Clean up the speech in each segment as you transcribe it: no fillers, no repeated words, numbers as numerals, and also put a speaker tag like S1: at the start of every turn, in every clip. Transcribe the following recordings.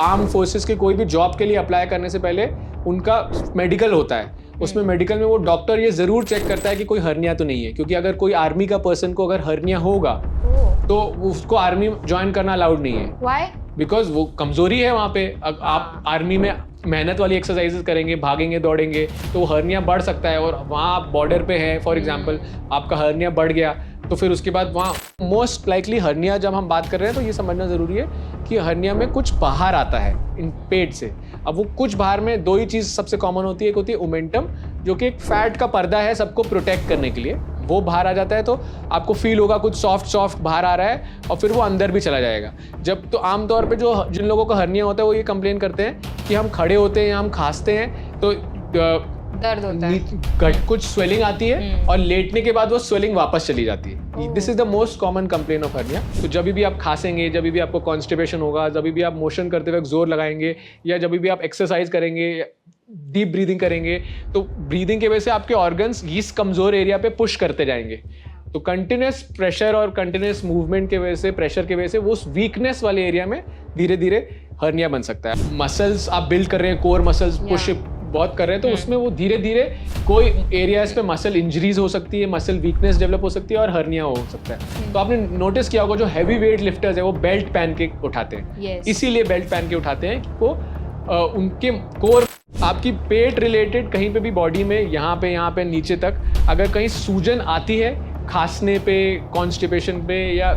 S1: Arm forces के कोई भी जॉब के लिए अप्लाई करने से पहले उनका मेडिकल होता है। उसमें मेडिकल में वो डॉक्टर ये जरूर चेक करता है कि कोई हर्निया तो नहीं है, क्योंकि अगर कोई आर्मी का पर्सन को अगर हर्निया होगा तो उसको आर्मी ज्वाइन करना अलाउड नहीं है।
S2: Why?
S1: बिकॉज वो कमजोरी है वहाँ पे। आप आर्मी में मेहनत वाली एक्सरसाइजेस करेंगे, भागेंगे दौड़ेंगे, तो हर्निया बढ़ सकता है। और वहाँ आप बॉर्डर पे हैं, फॉर एग्जांपल आपका हर्निया बढ़ गया तो फिर उसके बाद वहाँ मोस्ट लाइकली हर्निया, जब हम बात कर रहे हैं तो ये समझना ज़रूरी है कि हर्निया में कुछ बाहर आता है इन पेट से। अब वो कुछ बाहर में दो ही चीज़ सबसे कॉमन होती है। एक होती है ओमेंटम, जो कि एक फैट का पर्दा है सबको प्रोटेक्ट करने के लिए, वो बाहर आ जाता है तो आपको फील होगा कुछ सॉफ्ट बाहर आ रहा है और फिर वो अंदर भी चला जाएगा। जब तो आमतौर पे जो जिन लोगों का हर्निया होता है वो ये कंप्लेन करते हैं कि हम खड़े होते हैं या हम खांसते हैं तो
S2: दर्द होता है,
S1: कुछ स्वेलिंग आती है और लेटने के बाद वो स्वेलिंग वापस चली जाती है। This is the most common complain of hernia. तो जब भी आप खांसेंगे, जब भी आपको कॉन्स्टिपेशन होगा, जब भी आप मोशन करते वक्त जोर लगाएंगे या जब भी आप एक्सरसाइज करेंगे, डीप ब्रीदिंग करेंगे, तो ब्रीदिंग की वजह से आपके ऑर्गन्स इस कमजोर एरिया पे पुश करते जाएंगे। तो कंटिन्यूस प्रेशर और कंटिन्यूस मूवमेंट के वजह से, प्रेशर की वजह से वो उस वीकनेस वाले एरिया में धीरे धीरे हर्निया बन सकता है। मसल्स आप बिल्ड कर रहे हैं, कोर मसल्स पुश बहुत कर रहे हैं, तो उसमें वो धीरे धीरे कोई एरियाज पे मसल इंजरीज हो सकती है, मसल वीकनेस डेवलप हो सकती है और हर्निया हो सकता है। तो आपने नोटिस किया होगा जो हैवी वेट लिफ्टर्स है वो बेल्ट पहन के उठाते हैं। इसीलिए बेल्ट पहन के उठाते हैं कि वो उनके कोर, आपकी पेट रिलेटेड कहीं पे भी बॉडी में यहाँ पे नीचे तक अगर कहीं सूजन आती है, खांसने पे, कॉन्स्टिपेशन पे या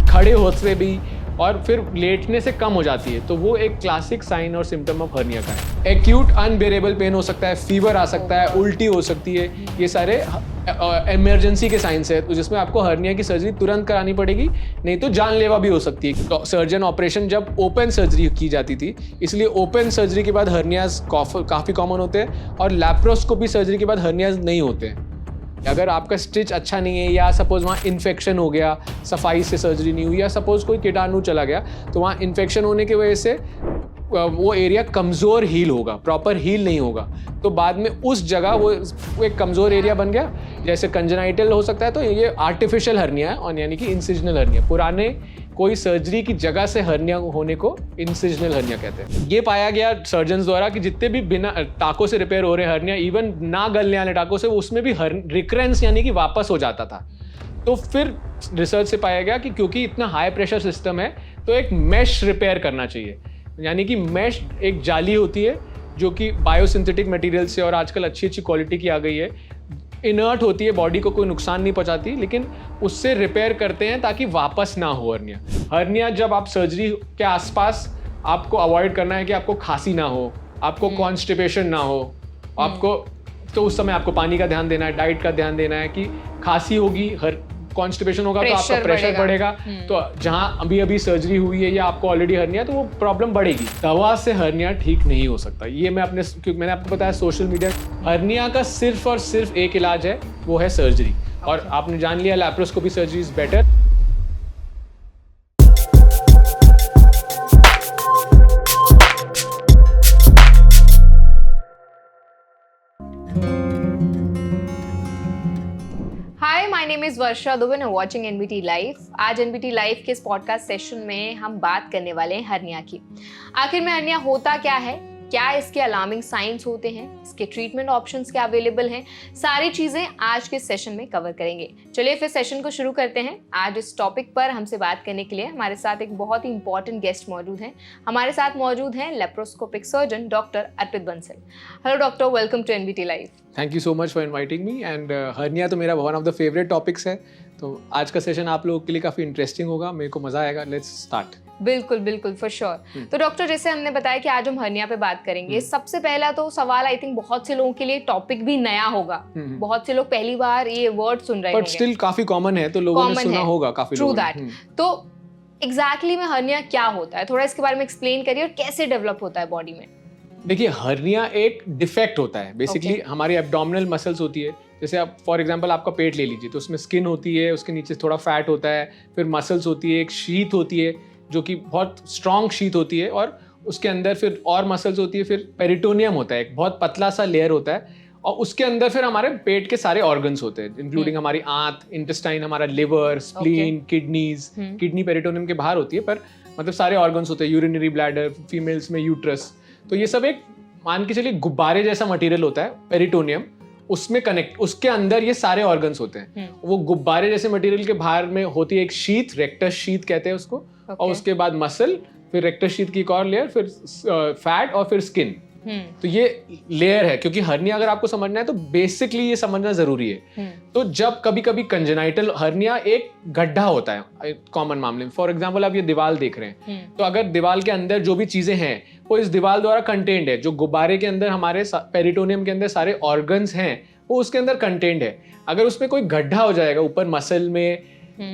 S1: खड़े होते भी और फिर लेटने से कम हो जाती है, तो वो एक क्लासिक साइन और सिम्टम ऑफ हर्निया का है। एक्यूट अनबेरेबल पेन हो सकता है, फीवर आ सकता है, उल्टी हो सकती है, ये सारे इमरजेंसी के साइंस है, तो जिसमें आपको हर्निया की सर्जरी तुरंत करानी पड़ेगी, नहीं तो जानलेवा भी हो सकती है। तो सर्जन ऑपरेशन जब ओपन सर्जरी की जाती थी, इसलिए ओपन सर्जरी के बाद हर्नियाज काफ़ी कॉमन होते हैं और लैप्रोस्कोपी सर्जरी के बाद हर्नियाज नहीं होते हैं। अगर आपका स्टिच अच्छा नहीं है या सपोज वहाँ इन्फेक्शन हो गया, सफाई से सर्जरी नहीं हुई, या सपोज कोई कीटाणु चला गया, तो वहाँ इन्फेक्शन होने की वजह से वो एरिया कमज़ोर हील होगा, प्रॉपर हील नहीं होगा, तो बाद में उस जगह वो एक कमज़ोर एरिया बन गया। जैसे कंजेनाइटल हो सकता है, तो ये आर्टिफिशियल हर्निया है, और यानी कि इंसिजनल हर्निया, पुराने कोई सर्जरी की जगह से हर्निया होने को इंसिजनल हर्निया कहते हैं। ये पाया गया सर्जन्स द्वारा कि जितने भी बिना टाकों से रिपेयर हो रहे हर्निया, इवन ना गलने वाले टाकों से, उसमें भी रिकरेंस यानी कि वापस हो जाता था। तो फिर रिसर्च से पाया गया कि क्योंकि इतना हाई प्रेशर सिस्टम है तो एक मैश रिपेयर करना चाहिए। यानी कि मैश एक जाली होती है जो कि बायोसिंथेटिक मटेरियल से और आजकल अच्छी क्वालिटी की आ गई है, इनर्ट होती है, बॉडी को कोई नुकसान नहीं पहुंचाती, लेकिन उससे रिपेयर करते हैं ताकि वापस ना हो हर्निया। हर्निया जब आप सर्जरी के आसपास, आपको अवॉइड करना है कि आपको खांसी ना हो, आपको कॉन्स्टिपेशन ना हो, आपको तो उस समय आपको पानी का ध्यान देना है, डाइट का ध्यान देना है कि खांसी होगी, कॉन्स्टिपेशन होगा तो आपका प्रेशर बढ़ेगा, तो जहाँ अभी सर्जरी हुई है या आपको ऑलरेडी हर्निया, तो वो प्रॉब्लम बढ़ेगी। दवा से हर्निया ठीक नहीं हो सकता। ये क्योंकि मैंने आपको बताया सोशल मीडिया, हर्निया का सिर्फ और सिर्फ एक इलाज है, वो है सर्जरी। और आपने जान लिया laparoscopy surgery is better.
S2: My name is Varsha Dubey and watching NBT Live। आज NBT Live के इस पॉडकास्ट सेशन में हम बात करने वाले हैं हर्निया की। आखिर में हर्निया होता क्या है, क्या इसके अलार्मिंग साइंस होते हैं, इसके ट्रीटमेंट ऑप्शंस क्या अवेलेबल हैं, सारी चीजें आज के सेशन में कवर करेंगे। चलिए फिर सेशन को शुरू करते हैं। आज इस टॉपिक पर हमसे बात करने के लिए हमारे साथ एक बहुत ही इंपॉर्टेंट गेस्ट मौजूद हैं। हमारे साथ मौजूद हैं laparoscopic surgeon doctor Arpit Bansal. Hello doctor, welcome to NBT live.
S1: Thank you so much for inviting me. And hernia तो मेरा one of the favourite topics है, तो आज का सेशन आप लोगों के लिए काफ़ी इंटरेस्टिंग होगा, मेरे को मज़ा आएगा। Let's start.
S2: बिल्कुल बिल्कुल, फॉर श्योर। तो डॉक्टर, जैसे हमने बताया कि आज हम हर्निया पे बात करेंगे, सबसे पहला तो सवाल आई थिंक बहुत से लोगों के लिए टॉपिक भी नया होगा, बहुत से लोग पहली बार ये वर्ड सुन रहे होंगे,
S1: बट स्टिल काफी कॉमन है, तो लोगों ने सुना होगा काफी लोगों ने।
S2: True that. तो एग्जैक्टली में हर्निया क्या होता है, थोड़ा इसके बारे में एक्सप्लेन करिए, और कैसे डेवलप होता है बॉडी में।
S1: देखिए, हर्निया एक डिफेक्ट होता है बेसिकली। हमारी एब्डोमिनल मसल्स होती है, जैसे आप फॉर एग्जांपल आपका पेट ले लीजिए, तो उसमें स्किन होती है, उसके नीचे थोड़ा फैट होता है, फिर मसल्स होती है, एक शीथ होती है जो कि बहुत स्ट्रॉन्ग शीथ होती है, और उसके अंदर फिर और मसल्स होती है, फिर पेरिटोनियम होता है, एक बहुत पतला सा लेयर होता है, और उसके अंदर फिर हमारे पेट के सारे ऑर्गन्स होते हैं, इंक्लूडिंग हमारी आंत, इंटेस्टाइन, हमारा liver, spleen, kidneys. Kidney peritoneum के बाहर होती है, पर मतलब सारे ऑर्गन्स होते हैं, यूरिनरी ब्लैडर, फीमेल्स में यूट्रस। तो ये सब एक मान के चलिए गुब्बारे जैसा मटेरियल होता है पेरिटोनियम, उसमें कनेक्ट, उसके अंदर ये सारे ऑर्गन्स होते हैं। वो गुब्बारे जैसे मटेरियल के बाहर में होती है एक शीथ, रेक्टस शीथ कहते हैं उसको, और उसके बाद मसल, फिर रेक्टस शीथ की एक और लेयर, फिर फैट और फिर स्किन। तो ये लेयर है, क्योंकि हर्निया अगर आपको समझना है तो बेसिकली ये समझना जरूरी है। तो जब कभी कभी कंजेनाइटल हर्निया एक गड्ढा होता है कॉमन मामले में, फॉर एग्जांपल आप ये दीवार देख रहे हैं, तो अगर दीवार के अंदर जो भी चीजें हैं वो इस दीवार द्वारा कंटेन्ड है, जो गुब्बारे के अंदर हमारे पेरिटोनियम के अंदर सारे ऑर्गन्स हैं वो उसके अंदर कंटेन्ड है। अगर उसमें कोई गड्ढा हो जाएगा ऊपर मसल में,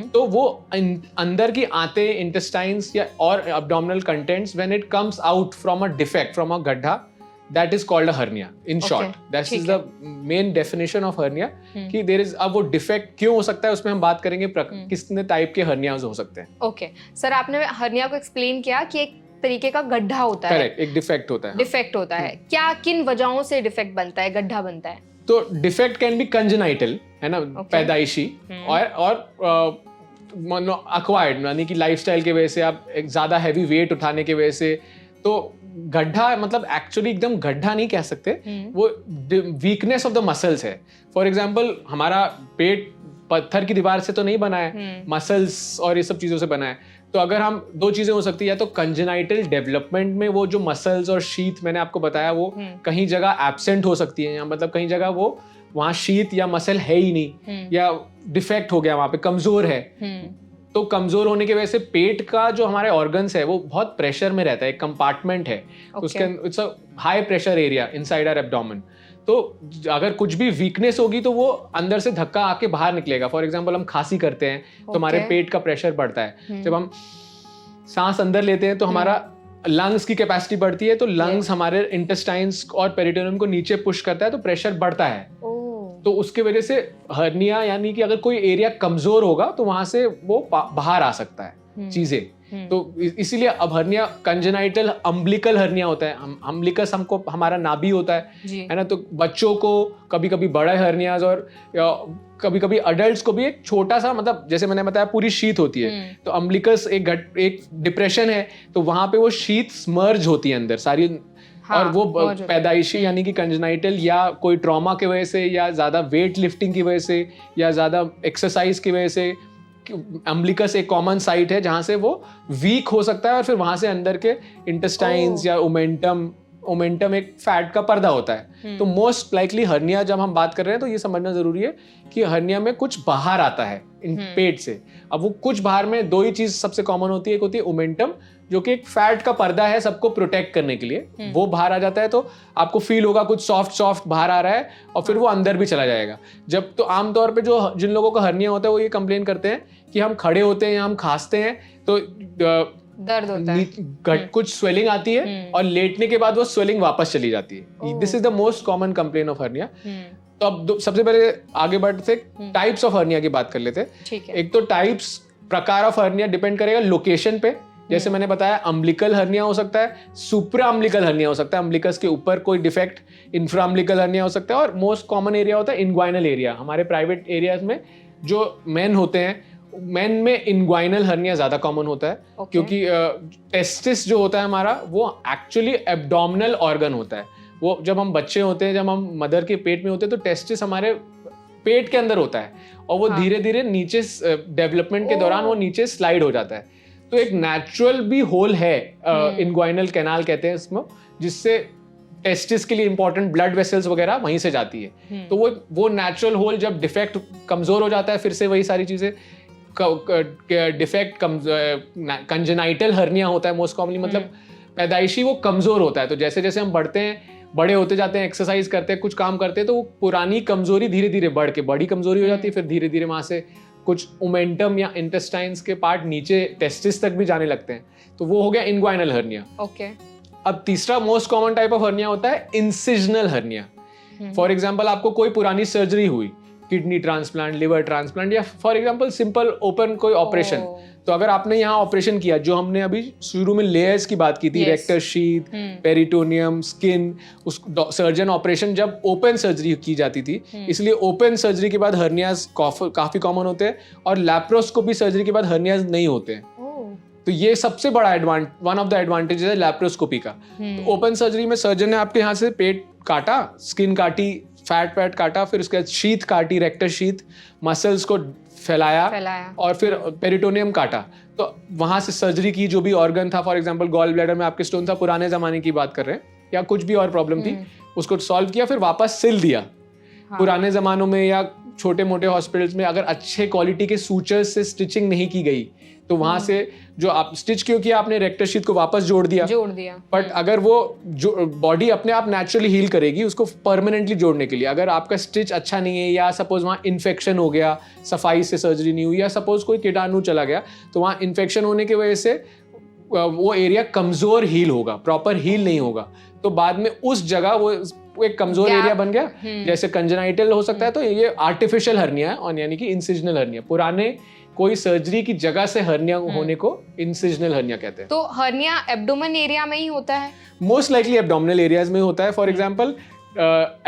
S1: तो वो अंदर की आंतें, इंटेस्टाइन्स या और abdominal contents, when it comes out from a defect, from a गड्ढा, that is called a hernia in short. That is the main definition of hernia, कि देयर इज, अब वो डिफेक्ट क्यों हो सकता है उसमें हम बात करेंगे, कितने टाइप के हर्नियाज हो सकते हैं।
S2: ओके सर, आपने हर्निया को एक्सप्लेन किया कि एक तरीके का गड्ढा होता है।
S1: करेक्ट, एक डिफेक्ट होता है।
S2: डिफेक्ट होता है, क्या किन वजहों से डिफेक्ट बनता है, गड्ढा बनता है?
S1: तो डिफेक्ट कैन बी कंजेनाइटल, है ना, पैदाइशी, और अक्वायर्ड, यानी कि लाइफस्टाइल की वजह से, आप एक ज्यादा हैवी वेट उठाने की वजह से। तो गड्ढा मतलब एक्चुअली एकदम गड्ढा नहीं कह सकते, वो वीकनेस ऑफ द मसल्स है। फॉर एग्जांपल हमारा पेट पत्थर की दीवार से तो नहीं बना है, मसल्स और ये सब चीजों से बना है। तो अगर हम, दो चीजें हो सकती है, या तो कंजेनाइटल डेवलपमेंट में वो जो मसल्स और शीथ मैंने आपको बताया वो कहीं जगह एब्सेंट हो सकती है, या मतलब कहीं जगह वो वहां शीथ या मसल है ही नहीं, या डिफेक्ट हो गया, वहां पे कमजोर है। तो कमजोर होने की वजह से पेट का जो हमारे ऑर्गन्स है वो बहुत प्रेशर में रहता है, एक कंपार्टमेंट है, उसके it's a high pressure area inside our abdomen. तो अगर कुछ भी वीकनेस होगी तो वो अंदर से धक्का आके बाहर निकलेगा। फॉर एग्जांपल हम खांसी करते हैं तो हमारे पेट का प्रेशर बढ़ता है, जब हम सांस अंदर लेते हैं तो हमारा लंग्स की कैपेसिटी बढ़ती है, तो लंग्स हमारे इंटेस्टाइन्स और पेरिटोनियम को नीचे पुश करता है, तो प्रेशर बढ़ता है। तो उसके वजह से हर्निया, यानी कि अगर कोई एरिया कमजोर होगा तो वहां से वो बाहर आ सकता है चीजें। तो इसीलिए अब हर्निया कंजेनाइटल अम्बिलिकल हर्निया होता है। अम्बिलिकस हमको हमारा नाभि होता है ना। तो बच्चों को कभी कभी बड़े हर्नियाज, और कभी कभी अडल्ट्स को भी एक छोटा सा, मतलब जैसे मैंने बताया पूरी शीथ होती है, तो अम्बिलिकस एक डिप्रेशन है, तो वहां पे वो शीथ स्मर्ज होती है अंदर सारी। और वो पैदाइशी यानी कि कंजेनाइटल, या कोई ट्रॉमा की वजह से, या ज्यादा वेट लिफ्टिंग की वजह से, या ज्यादा एक्सरसाइज की वजह से, अम्बिलिकस एक कॉमन साइट है जहां से वो वीक हो सकता है, और फिर वहां से अंदर के इंटेस्टाइन्स या ओमेंटम एक फैट का पर्दा होता है। तो मोस्ट लाइकली हर्निया जब हम बात कर रहे हैं तो ये समझना जरूरी है कि हर्निया में कुछ बाहर आता है पेट से। अब वो कुछ बाहर में दो ही चीज सबसे कॉमन होती है, एक होती है ओमेंटम, जो कि एक फैट का पर्दा है सबको प्रोटेक्ट करने के लिए, वो बाहर आ जाता है, तो आपको फील होगा कुछ सॉफ्ट बाहर आ रहा है, और फिर वो अंदर भी चला जाएगा। जब तो आमतौर पे जो जिन लोगों का हर्निया होता है वो ये कंप्लेन करते हैं कि हम खड़े होते हैं या हम खांसते हैं तो
S2: दर्द होता है,
S1: कुछ स्वेलिंग आती है, और लेटने के बाद वो स्वेलिंग वापस चली जाती है। This is the most common complain of hernia. तो अब सबसे पहले आगे बढ़ते टाइप्स ऑफ हर्निया की बात कर लेते हैं। एक तो टाइप्स, प्रकार ऑफ हर्निया डिपेंड करेगा लोकेशन पे। जैसे मैंने बताया अम्बिलिकल हर्निया हो सकता है, सुप्रा अम्बिलिकल हर्निया हो सकता है, अम्बिलिकस के ऊपर कोई डिफेक्ट, इंफ्रा अम्बिलिकल हर्निया हो सकता है, और मोस्ट कॉमन एरिया होता है इनग्वाइनल एरिया। हमारे प्राइवेट एरियाज में जो मेन होते हैं, मेन में इनग्वाइनल हर्निया ज्यादा कॉमन होता है, क्योंकि टेस्टिस जो होता है हमारा वो एक्चुअली एब्डोमिनल ऑर्गन होता है। वो जब हम बच्चे होते हैं, जब हम मदर के पेट में होते हैं, तो टेस्टिस हमारे पेट के अंदर होता है, और वो धीरे धीरे नीचे डेवलपमेंट के दौरान वो नीचे स्लाइड हो जाता है। तो एक नेचुरल भी होल है, इनग्वाइनल कैनाल कहते हैं इसमें, जिससे टेस्टिस के लिए इंपॉर्टेंट ब्लड वेसल्स वगैरह वहीं से जाती है। तो वो नेचुरल होल जब डिफेक्ट कमजोर हो जाता है, फिर से वही सारी चीजें डिफेक्ट कंजेनाइटल हर्निया होता है मोस्ट कॉमनली, मतलब पैदाइशी वो कमजोर होता है। तो जैसे जैसे हम बढ़ते हैं, बड़े होते जाते हैं, एक्सरसाइज करते हैं, कुछ काम करते हैं, तो वो पुरानी कमजोरी धीरे धीरे बढ़ के बड़ी कमजोरी हो जाती है, फिर धीरे धीरे वहां से कुछ ओमेंटम या इंटेस्टाइन्स के पार्ट नीचे टेस्टिस तक भी जाने लगते हैं। तो वो हो गया इनग्वाइनल हर्निया। अब तीसरा most common type of hernia होता है इंसिजनल हर्निया। फॉर एग्जांपल आपको कोई पुरानी सर्जरी हुई, किडनी ट्रांसप्लांट, लिवर ट्रांसप्लांट, या फॉर एग्जांपल सिंपल ओपन कोई ऑपरेशन, तो अगर आपने यहाँ ऑपरेशन किया, जो हमने अभी शुरू में लेयर्स की बात की थी, रेक्टस शीथ, पेरिटोनियम, स्किन, उस सर्जन ऑपरेशन जब ओपन सर्जरी की जाती थी, इसलिए ओपन सर्जरी के बाद हर्नियाज काफी कॉमन होते हैं, और लैप्रोस्कोपी सर्जरी के बाद हर्नियाज नहीं होते हैं। तो ये सबसे बड़ा वन ऑफ द एडवांटेजेस है लैप्रोस्कोपी का। तो ओपन सर्जरी में सर्जन ने आपके यहाँ से पेट काटा, स्किन काटी, फैट काटा, फिर उसके बाद शीथ काटी, रेक्टस शीथ, मसल्स को फैलाया और फिर पेरिटोनियम काटा। तो वहां से सर्जरी की, जो भी ऑर्गन था, फॉर एग्जांपल गॉल ब्लैडर में आपके स्टोन था, पुराने जमाने की बात कर रहे हैं, या कुछ भी और प्रॉब्लम थी, उसको सॉल्व किया, फिर वापस सिल दिया। पुराने जमानों में या छोटे मोटे हॉस्पिटल्स में अगर अच्छे क्वालिटी के सूचर्स से स्टिचिंग नहीं की गई तो वहां से जो आप स्टिच क्यों किया आपने, रेक्टस शीथ को वापस जोड़ दिया। बट अगर वो जो बॉडी अपने आप नेचुरली हील करेगी उसको परमानेंटली जोड़ने के लिए, अगर आपका स्टिच अच्छा नहीं है या सपोज वहाँ इन्फेक्शन हो गया, सफाई से सर्जरी नहीं हुई, या सपोज कोई कीटाणु चला गया, तो वहाँ इन्फेक्शन होने की वजह से वो एरिया कमजोर हील होगा, प्रॉपर हील नहीं होगा, तो बाद में उस जगह वो एक कमजोर एरिया बन गया, जैसे कंजेनाइटल हो सकता है, तो ये आर्टिफिशियल हर्निया है, और यानी कि इंसिजनल हर्निया। पुराने कोई सर्जरी की जगह से हर्निया होने को इंसिजनल हर्निया कहते हैं।
S2: तो हर्निया एब्डोमेन एरिया में ही होता है?
S1: मोस्ट लाइकली एब्डोमिनल एरियाज में होता है। फॉर एग्जांपल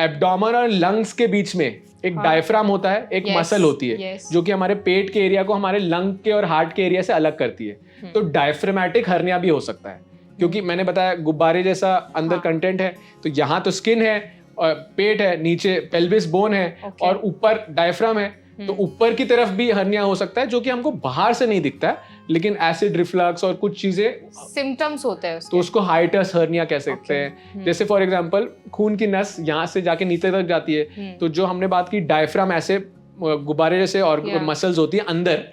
S1: एब्डोमेन और लंग्स के बीच में एक डायफ्राम होता है, एक मसल होती है जो कि हमारे पेट के एरिया को हमारे लंग के और हार्ट के एरिया से अलग करती है। तो डायफ्रामेटिक हर्निया भी हो सकता है, क्योंकि मैंने बताया गुब्बारे जैसा अंदर कंटेंट है, तो यहाँ तो स्किन है और पेट है, नीचे पेल्विस बोन है और ऊपर डायफ्राम है, तो ऊपर की तरफ भी हर्निया हो सकता है, जो कि हमको बाहर से नहीं दिखता है, लेकिन एसिड रिफ्लक्स और कुछ चीजें
S2: सिम्टम्स होते हैं उसके।
S1: तो उसको हाइटस हर्निया कह सकते हैं। जैसे फॉर एग्जांपल खून की नस यहाँ से जाके नीचे तक जाती है, तो जो हमने बात की डायफ्राम ऐसे गुब्बारे जैसे और मसल्स होती है अंदर,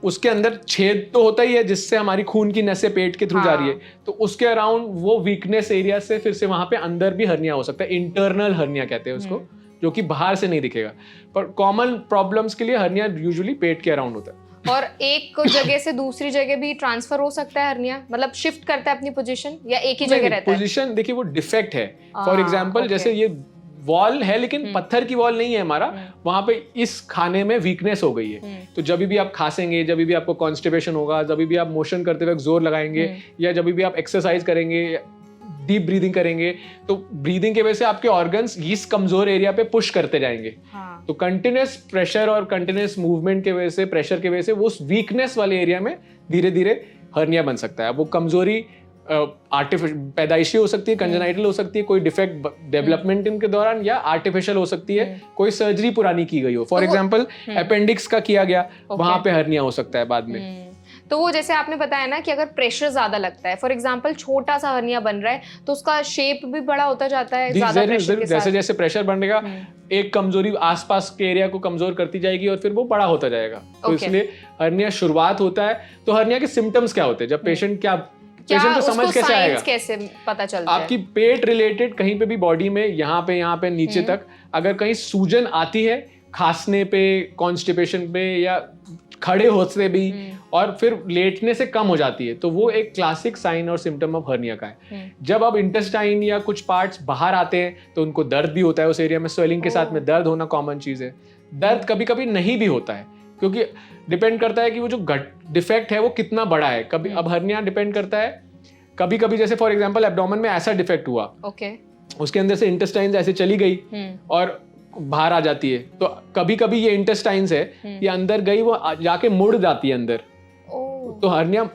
S1: उसके अंदर छेद तो होता ही है जिससे हमारी खून की नसें पेट के थ्रू जा रही है, तो उसके अराउंड वो वीकनेस एरिया से फिर से वहां पे अंदर भी हर्निया हो सकता है। इंटरनल हर्निया कहते हैं उसको, जो कि बाहर से नहीं दिखेगा, पर कॉमन प्रॉब्लम्स के लिए हर्निया यूजुअली पेट के अराउंड होता है।
S2: और एक जगह से दूसरी जगह भी ट्रांसफर हो सकता है हर्निया, मतलब शिफ्ट करता है अपनी पोजीशन, या एक ही जगह रहता है?
S1: पोजीशन देखिए वो डिफेक्ट है। फॉर एग्जांपल जैसे ये वॉल है लेकिन पत्थर की वॉल नहीं है हमारा, वहां पे इस खाने में वीकनेस हो गई है, तो जब भी आप खासेंगे, जब भी आपको कॉन्स्टिपेशन होगा, जब भी आप मोशन करते वक्त जोर लगाएंगे, या जब भी आप एक्सरसाइज करेंगे, डीप ब्रीदिंग करेंगे, तो ब्रीदिंग की वजह से आपके ऑर्गन्स इस कमजोर एरिया पे पुश करते जाएंगे। तो कंटिन्यूअस प्रेशर और कंटिन्यूअस मूवमेंट की वजह से, प्रेशर की वजह से वो उस वीकनेस वाले एरिया में धीरे धीरे हर्निया बन सकता है। वो कमजोरी पैदाइशी हो सकती है, कंजेनाइटल हो सकती है, कोई डिफेक्ट डेवलपमेंट के दौरान, या आर्टिफिशियल हो सकती है, कोई सर्जरी पुरानी की गई हो, फॉर एग्जांपल अपेंडिक्स का किया गया, वहां पे हर्निया हो सकता है बाद में।
S2: तो वो जैसे आपने बताया ना कि अगर प्रेशर ज्यादा लगता है, फॉर एग्जांपल छोटा सा हर्निया बन रहा है, तो उसका शेप भी बड़ा होता जाता है ज्यादा प्रेशर के साथ।
S1: जैसे जैसे प्रेशर बढ़ेगा, एक कमजोरी आसपास के एरिया को कमजोर करती जाएगी और फिर वो बड़ा होता जाएगा। तो इसलिए हर्निया शुरुआत होता है। तो हर्निया के सिम्टम्स क्या होते हैं, जब पेशेंट पेशेंट को समझ कैसे आएगा,
S2: कैसे पता चलता है?
S1: आपकी पेट रिलेटेड कहीं पे भी बॉडी में, यहाँ पे नीचे तक अगर कहीं सूजन आती है, खांसने पे, कॉन्स्टिपेशन पे, या खड़े होते भी, और फिर लेटने से कम हो जाती है, तो वो एक क्लासिक साइन और सिम्टम ऑफ हर्निया का है। जब अब इंटेस्टाइन या कुछ पार्ट्स बाहर आते हैं तो उनको दर्द भी होता है, उस एरिया में स्वेलिंग के साथ में दर्द होना कॉमन चीज है। दर्द कभी कभी नहीं भी होता है, क्योंकि डिपेंड करता है कि वो जो गट डिफेक्ट है वो कितना बड़ा है। कभी अब हर्निया डिपेंड करता है, कभी कभी जैसे फॉर एग्जांपल एब्डोमेन में ऐसा डिफेक्ट हुआ, उसके अंदर से इंटेस्टाइन्स ऐसे चली गई और बाहर आ जाती है, तो कभी कभी ये इंटेस्टाइन्स है, ये अंदर गई, वो जाके मुड़ जाती है अंदर, तो हर्निया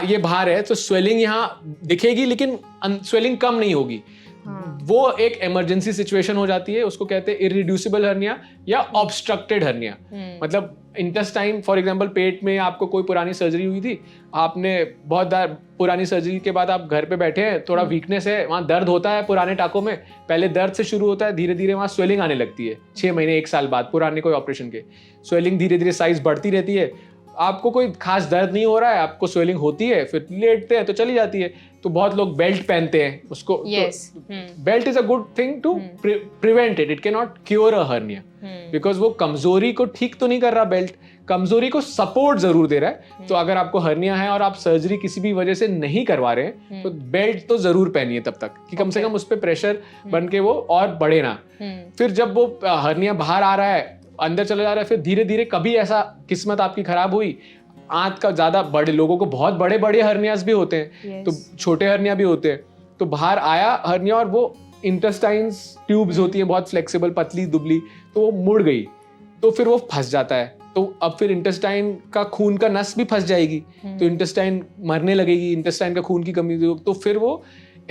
S1: ये बाहर है, तो स्वेलिंग यहाँ दिखेगी लेकिन स्वेलिंग कम नहीं होगी। वो एक इमरजेंसी सिचुएशन हो जाती है, उसको कहते हैं इरिड्यूसिबल हर्निया या ऑब्स्ट्रक्टेड हर्निया। मतलब इंटेस्टाइन, फॉर एग्जांपल पेट में आपको कोई पुरानी सर्जरी हुई थी, आपने बहुत पुरानी सर्जरी के बाद आप घर पे बैठे हैं, थोड़ा वीकनेस है, वहाँ दर्द होता है पुराने टाकों में, पहले दर्द से शुरू होता है, धीरे धीरे वहाँ स्वेलिंग आने लगती है, 6 महीने 1 साल बाद पुराने कोई ऑपरेशन के, स्वेलिंग धीरे धीरे साइज बढ़ती रहती है, आपको कोई खास दर्द नहीं हो रहा है, आपको स्वेलिंग होती है, फिर लेटते हैं तो चली जाती है। तो बहुत लोग बेल्ट पहनते हैं उसको, belt is a good thing to prevent it can not cure a hernia, because वो कमजोरी को ठीक तो नहीं कर रहा, बेल्ट कमजोरी को सपोर्ट जरूर दे रहा है। तो अगर आपको हर्निया है और आप सर्जरी किसी भी वजह से नहीं करवा रहे हैं, तो बेल्ट तो जरूर पहनिए तब तक कि कम से कम उस पर प्रेशर बन के वो और बढ़े ना। फिर जब वो हर्निया बाहर आ रहा है, अंदर चला जा रहा है, फिर धीरे धीरे कभी ऐसा किस्मत आपकी खराब हुई, आंत का ज्यादा बड़े लोगों को बहुत बड़े बड़े हर्नियास भी होते हैं, तो छोटे हर्निया भी होते हैं, तो बाहर आया हर्निया और वो इंटेस्टाइन्स ट्यूब्स होती हैं बहुत फ्लेक्सिबल, पतली दुबली, तो वो मुड़ गई, तो फिर वो फंस जाता है, तो तो अब फिर इंटेस्टाइन का खून का नस भी फंस जाएगी, तो इंटेस्टाइन मरने लगेगी, इंटेस्टाइन का खून की कमी, तो फिर वो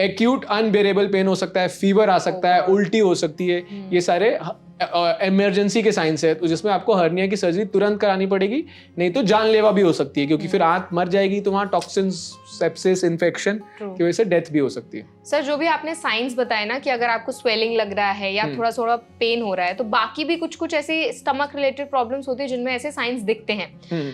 S1: एक्यूट अनबेरेबल पेन हो सकता है, फीवर आ सकता है, उल्टी हो सकती है, ये सारे इमरजेंसी के साइंस है, तो जिसमें आपको हर्निया की सर्जरी तुरंत करानी पड़ेगी, नहीं तो जानलेवा भी हो सकती है, क्योंकि फिर आंत मर जाएगी तो वहाँ टॉक्सिन्स, सेप्सिस, इन्फेक्शन की वजह से डेथ भी हो सकती है।
S2: सर जो भी आपने साइंस बताया ना कि अगर आपको स्वेलिंग लग रहा है या थोड़ा थोड़ा पेन हो रहा है, तो बाकी भी कुछ कुछ ऐसे स्टमक रिलेटेड प्रॉब्लम्स होती है जिनमें ऐसे साइंस दिखते हैं,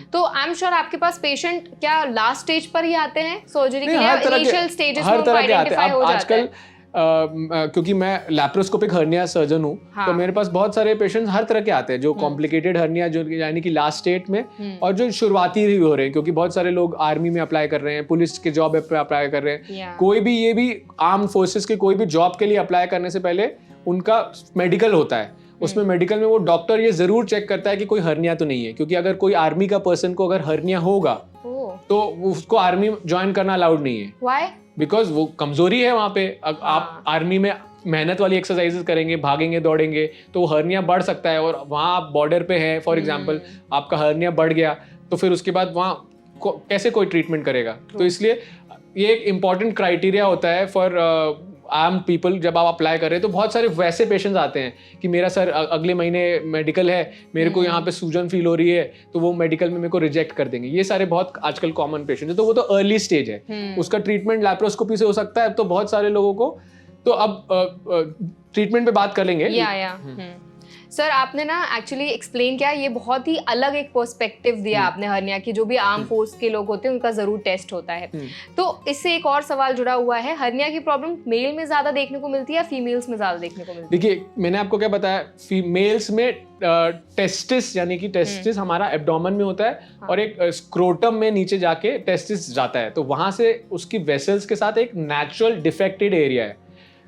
S2: तो आई एम श्योर आपके पास पेशेंट क्या लास्ट स्टेज पर ही आते हैं सर्जरी के लिए, इनिशियल स्टेजेस में आइडेंटिफाई हो जाता है?
S1: क्योंकि मैं लैप्रोस्कोपिक हर्निया सर्जन हूँ, तो मेरे पास बहुत सारे पेशेंट्स हर तरह के आते हैं, जो कॉम्प्लिकेटेड हर्निया, जो यानी कि लास्ट स्टेट में, और जो शुरुआती भी हो रहे हैं, क्योंकि बहुत सारे लोग आर्मी में अप्लाई कर रहे हैं, पुलिस के जॉब पे अप्लाई कर रहे हैं, कोई भी, ये भी आर्म फोर्सेस के कोई भी जॉब के लिए अप्लाई करने से पहले उनका मेडिकल होता है, उसमें मेडिकल में वो डॉक्टर ये जरूर चेक करता है कि कोई हर्निया तो नहीं है, क्योंकि अगर कोई आर्मी का पर्सन को अगर हर्निया होगा तो उसको आर्मी ज्वाइन करना अलाउड नहीं है।
S2: Why?
S1: बिकॉज वो कमजोरी है वहां पे। आप आर्मी में मेहनत वाली एक्सरसाइजेस करेंगे, भागेंगे दौड़ेंगे, तो वो हर्निया बढ़ सकता है, और वहां आप बॉर्डर पे हैं फॉर एग्जांपल, आपका हर्निया बढ़ गया, तो फिर उसके बाद वहां कैसे कोई ट्रीटमेंट करेगा? तो इसलिए ये एक इम्पॉर्टेंट क्राइटेरिया होता है फॉर आम पीपल। जब आप अप्लाई कर रहे हैं तो बहुत सारे वैसे पेशेंट्स आते हैं कि मेरा सर अगले महीने मेडिकल है, मेरे को यहाँ पे सूजन फील हो रही है, तो वो मेडिकल में मेरे को रिजेक्ट कर देंगे। ये सारे बहुत आजकल कॉमन पेशेंट है, तो वो तो अर्ली स्टेज है, उसका ट्रीटमेंट लैप्रोस्कोपी से हो सकता है। तो बहुत सारे लोगों को, तो अब ट्रीटमेंट पे बात कर लेंगे।
S2: सर आपने ना एक्चुअली एक्सप्लेन किया, ये बहुत ही अलग एक पर्सपेक्टिव दिया आपने हर्निया की। जो भी आर्म फोर्स के लोग होते हैं उनका जरूर टेस्ट होता है। तो इससे एक और सवाल जुड़ा हुआ है, हर्निया की प्रॉब्लम मेल में ज्यादा देखने को मिलती है या फीमेल्स में ज्यादा देखने को मिलती है?
S1: देखिए, मैंने आपको क्या बताया, फीमेल्स में टेस्टिस, यानी कि टेस्टिस हमारा एब्डोमेन में होता है, और एक स्क्रोटम में नीचे जाके टेस्टिस जाता है, तो वहां से उसकी वेसल्स के साथ एक नेचुरल डिफेक्टेड एरिया है।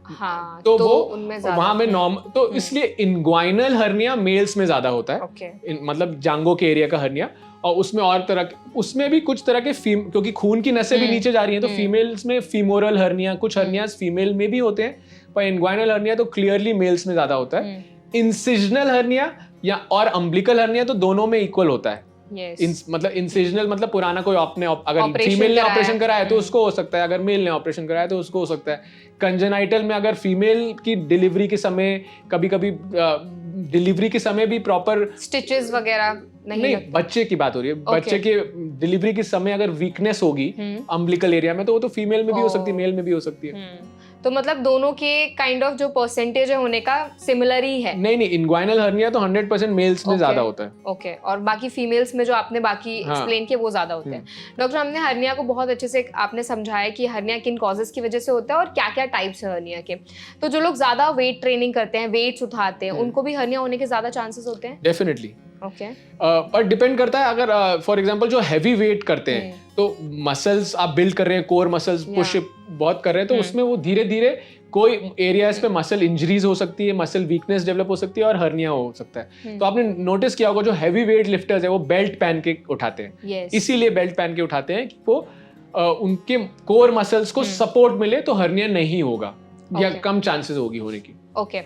S2: हाँ,
S1: तो वो वहां में नॉर्मल, तो इसलिए इनग्वाइनल हर्निया मेल्स में ज्यादा होता है, मतलब जांगो के एरिया का हर्निया, और उसमें और तरह, उसमें भी कुछ तरह के क्योंकि खून की नसें भी नीचे जा रही हैं, तो फीमेल्स में फीमोरल हर्निया, कुछ हर्नियास फीमेल में भी होते हैं, पर इनग्वाइनल हर्निया तो क्लियरली मेल्स में ज्यादा होता है। इंसिजनल हर्निया या और अम्बिलिकल हर्निया तो दोनों में इक्वल होता है। मतलब इंसिजनल मतलब पुराना कोई अगर फीमेल ने ऑपरेशन कराया तो उसको हो सकता है, अगर मेल ने ऑपरेशन कराया तो उसको हो सकता है। कंजेनाइटल में अगर फीमेल की डिलीवरी के समय, कभी कभी डिलीवरी के समय भी प्रॉपर
S2: स्टिचेस वगैरह नहीं,
S1: बच्चे की बात हो रही है, बच्चे के डिलीवरी के समय अगर वीकनेस होगी अम्बिलिकल एरिया में, तो वो तो फीमेल में भी हो सकती है, मेल में भी हो सकती है।
S2: तो मतलब दोनों के काइंड ऑफ जो परसेंटेज है होने का सिमिलर ही है?
S1: नहीं, इनग्वाइनल हर्निया तो 100% मेल्स में ज्यादा होता है।
S2: ओके, और बाकी फीमेल्स में जो आपने बाकी एक्सप्लेन किया वो ज्यादा होते हैं। डॉक्टर, हमने हर्निया को बहुत अच्छे से आपने समझाया कि हर्निया किन कॉजेस की वजह से होता है और क्या क्या टाइप्स है हर्निया के। तो जो लोग ज्यादा वेट ट्रेनिंग करते हैं, वेट्स उठाते हैं, उनको भी हर्निया होने के ज्यादा चांसेस होते हैं?
S1: डेफिनेटली।
S2: ओके,
S1: पर डिपेंड करता है। अगर फॉर एग्जांपल जो हैवी वेट करते हैं, तो मसल्स आप बिल्ड कर रहे हैं, कोर मसल्स पुश बहुत कर रहे हैं, तो उसमें वो धीरे धीरे कोई एरियाज पे मसल इंजरीज हो सकती है, मसल वीकनेस डेवलप हो सकती है, और हर्निया हो सकता है। तो आपने नोटिस किया होगा जो हैवी वेट लिफ्टर्स है वो बेल्ट पहन के उठाते हैं। इसीलिए बेल्ट पहन के उठाते हैं कि वो उनके कोर मसल्स को सपोर्ट मिले, तो हर्निया नहीं होगा या कम चांसेस होगी होने की।
S2: ओके,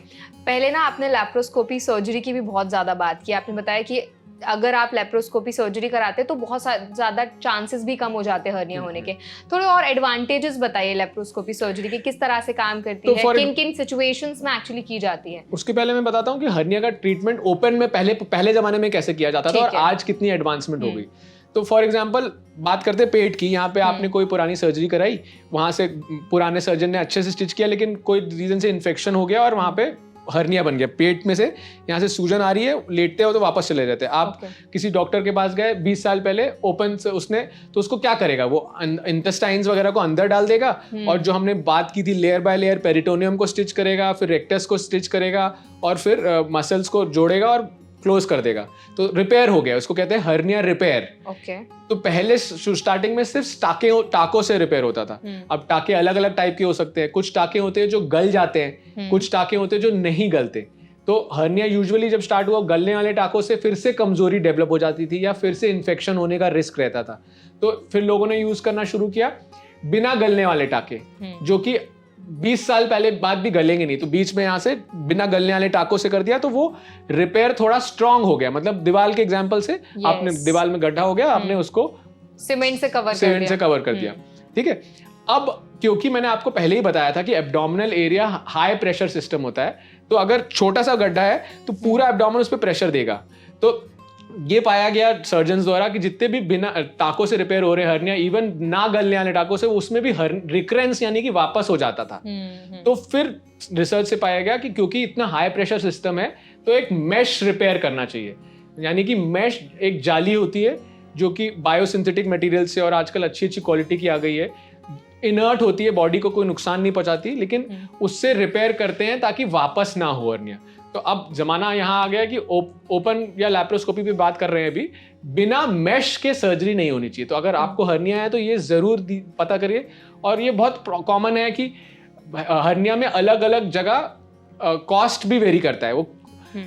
S2: पहले ना आपने लैप्रोस्कोपी सर्जरी की भी बहुत ज्यादा बात की। आपने बताया कि अगर आप लैप्रोस्कोपी सर्जरी कराते तो बहुत ज्यादा चांसेस भी कम हो जाते हैं हर्निया होने के। थोड़े और एडवांटेजेस बताइए लैप्रोस्कोपी सर्जरी के, किस तरह से काम करती है, किन किन सिचुएशंस में एक्चुअली की जाती है?
S1: उसके पहले मैं बताता हूँ कि हर्निया का ट्रीटमेंट ओपन में पहले जमाने में कैसे किया जाता था और आज कितनी एडवांसमेंट हो गई। तो फॉर एग्जाम्पल बात करते हैं पेट की। यहाँ पे आपने कोई पुरानी सर्जरी कराई, वहां से पुराने सर्जन ने अच्छे से स्टिच किया, लेकिन कोई रीजन से इन्फेक्शन हो गया और वहां पे हर्निया बन गया। पेट में से यहाँ से सूजन आ रही है, लेटते हो तो वापस चले जाते हैं। आप किसी डॉक्टर के पास गए 20 साल पहले, ओपन से उसने, तो उसको क्या करेगा, वो इंटेस्टाइन्स वगैरह को अंदर डाल देगा, और जो हमने बात की थी लेयर बाय लेयर पेरिटोनियम को स्टिच करेगा, फिर रेक्टस को स्टिच करेगा, और फिर मसल्स को जोड़ेगा और क्लोज कर देगा, तो रिपेयर हो गया। उसको कहते हैं हर्निया रिपेयर। तो पहले स्टार्टिंग में सिर्फ टाकों से रिपेयर होता था। अब टाके अलग अलग टाइप के हो सकते हैं। कुछ टाके होते हैं जो गल जाते हैं, कुछ टाके होते हैं जो नहीं गलते। तो हर्निया यूजुअली जब स्टार्ट हुआ, गलने वाले टाकों से फिर से कमजोरी डेवलप हो जाती थी या फिर से इन्फेक्शन होने का रिस्क रहता था। तो फिर लोगों ने यूज करना शुरू किया बिना गलने वाले टाके, जो कि 20 साल पहले बात भी गलेंगे नहीं, तो बीच में यहाँ से बिना गलने वाले टाकों से कर दिया तो वो रिपेयर थोड़ा स्ट्रांग हो गया। मतलब दीवार के एग्जांपल से आपने दीवार में गड्ढा हो गया, आपने उसको
S2: सीमेंट से कवर कर दिया।
S1: ठीक है। अब क्योंकि मैंने आपको पहले ही बताया था कि abdominal area high pressure system होता है, तो अगर छोटा सा गड्ढा है तो पूरा एब्डोमेन उस पर प्रेशर देगा। तो ये पाया गया सर्जन द्वारा कि जितने भी बिना टाकों से रिपेयर हो रहे हर्निया, इवन ना गलने वाले टाकों से, उसमें भी रिकरेंस यानी कि वापस हो जाता था। तो फिर रिसर्च से पाया गया कि क्योंकि इतना हाई प्रेशर सिस्टम है तो एक मेश रिपेयर करना चाहिए। यानी कि मेश एक जाली होती है जो कि बायोसिंथेटिक मटेरियल से और आजकल अच्छी अच्छी क्वालिटी की आ गई है, इनर्ट होती है, बॉडी को कोई नुकसान नहीं पहुंचाती, लेकिन उससे रिपेयर करते हैं ताकि वापस ना हो हर्निया। तो अब जमाना यहाँ आ गया कि ओपन या लैप्रोस्कोपी पे बात कर रहे हैं अभी, बिना मेश के सर्जरी नहीं होनी चाहिए। तो अगर आपको हर्निया है तो ये जरूर पता करिए। और ये बहुत कॉमन है कि हर्निया में अलग अलग जगह कॉस्ट भी वेरी करता है। वो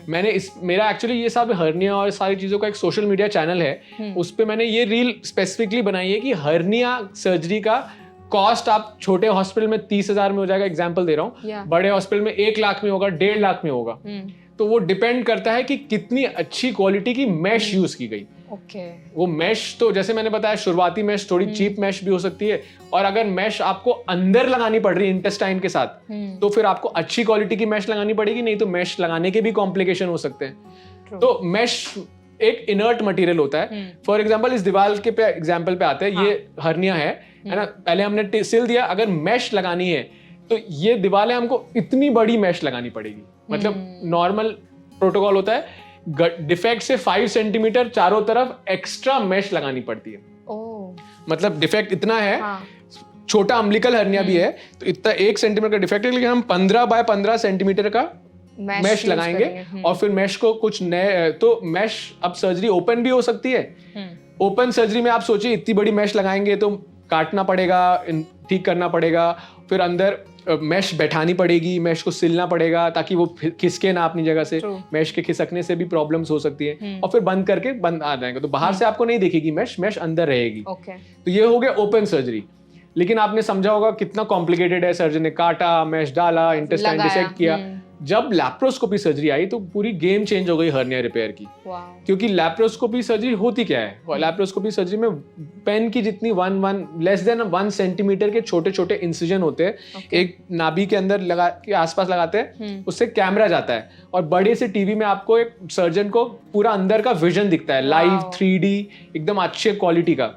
S1: मेरा एक्चुअली ये सब हर्निया और सारी चीजों का एक सोशल मीडिया चैनल है, उस पे मैंने ये रील स्पेसिफिकली बनाई है कि हर्निया सर्जरी का कॉस्ट आप छोटे हॉस्पिटल में 30,000 में हो जाएगा, एग्जांपल दे रहा हूँ, बड़े हॉस्पिटल में 1 लाख में होगा, 1.5 लाख में होगा। तो वो डिपेंड करता है कि कितनी अच्छी क्वालिटी की मैश यूज की गई। वो मैश तो जैसे मैंने बताया, शुरुआती मैश थोड़ी चीप मैश भी हो सकती है, और अगर मैश आपको अंदर लगानी पड़ रही है इंटेस्टाइन के साथ, तो फिर आपको अच्छी क्वालिटी की मैश लगानी पड़ेगी, नहीं तो मैश लगाने के भी कॉम्प्लिकेशन हो सकते हैं। तो मैश एक इनर्ट मटेरियल होता है। फॉर एग्जांपल इस दीवार के पे एग्जांपल पे आते हैं, ये हर्निया है ना, पहले हमने सिल दिया, अगर मैश लगानी है तो ये दीवारें हमको इतनी बड़ी मैश लगानी पड़ेगी। मतलब नॉर्मल प्रोटोकॉल होता है, डिफेक्ट से 5 सेंटीमीटर चारों तरफ एक्स्ट्रा मैश लगानी पड़ती है। मतलब डिफेक्ट इतना है, छोटा अम्बिलिकल हर्निया भी है तो इतना 1 सेंटीमीटर का डिफेक्ट है, लेकिन हम 15 बाय 15 सेंटीमीटर का मैश लगाएंगे। और फिर मैश को कुछ नए, तो मैश अब सर्जरी ओपन भी हो सकती है। ओपन सर्जरी में आप सोचिए इतनी बड़ी मैश लगाएंगे तो काटना पड़ेगा, ठीक करना पड़ेगा, फिर अंदर मैश बैठानी पड़ेगी, मैश को सिलना पड़ेगा ताकि वो खिसके ना अपनी जगह से। मैश के खिसकने से भी प्रॉब्लम्स हो सकती है। और फिर बंद करके बंद आ जाएगा, तो बाहर से आपको नहीं दिखेगी मैश अंदर रहेगी। तो ये हो गया ओपन सर्जरी। लेकिन आपने समझा होगा कितना कॉम्प्लिकेटेड है, सर्जन ने काटा, मैश डाला, इंटेस्टाइन डिसेक्ट किया। जब लैप्रोस्कोपी सर्जरी आई तो पूरी गेम चेंज हो गई हर्निया रिपेयर की। क्योंकि लैप्रोस्कोपी सर्जरी होती क्या है, लैप्रोस्कोपी सर्जरी में पेन की जितनी लेस देन 1 सेंटीमीटर के छोटे छोटे इंसिजन होते हैं, एक नाभि के अंदर लगा के आसपास लगाते हैं, उससे कैमरा जाता है और बड़े से टीवी में आपको एक सर्जन को पूरा अंदर का विजन दिखता है, लाइव 3D एकदम अच्छे क्वालिटी का